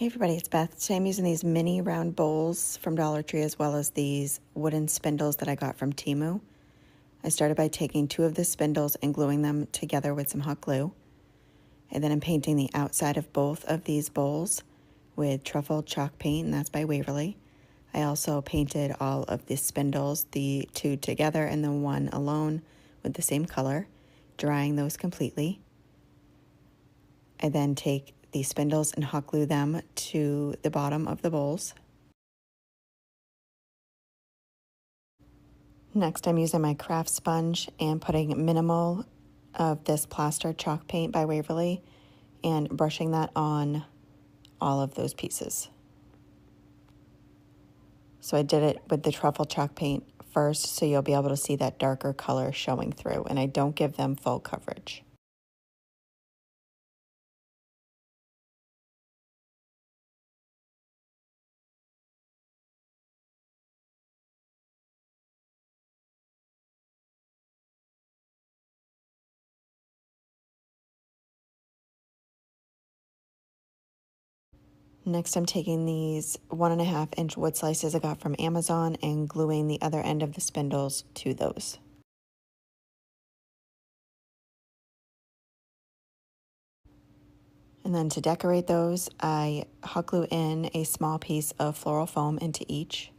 Hey everybody, it's Beth. Today I'm using these mini round bowls from Dollar Tree as well as these wooden spindles that I got from Temu. I started by taking 2 of the spindles and gluing them together with some hot glue. And then I'm painting the outside of both of these bowls with truffle chalk paint, and that's by Waverly. I also painted all of the spindles, the 2 together and the 1 alone with the same color, drying those completely. I then take the spindles and hot glue them to the bottom of the bowls. Next, I'm using my craft sponge and putting minimal of this plaster chalk paint by Waverly and brushing that on all of those pieces. So I did it with the truffle chalk paint first, so you'll be able to see that darker color showing through, and I don't give them full coverage. Next, I'm taking these 1.5-inch wood slices I got from Amazon and gluing the other end of the spindles to those. And then to decorate those, I hot glue in a small piece of floral foam into each.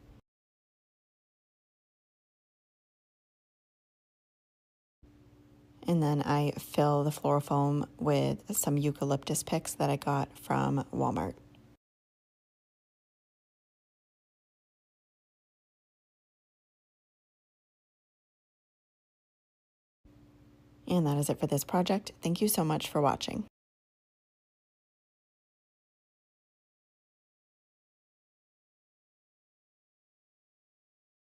And then I fill the floral foam with some eucalyptus picks that I got from Walmart. And that is it for this project. Thank you so much for watching.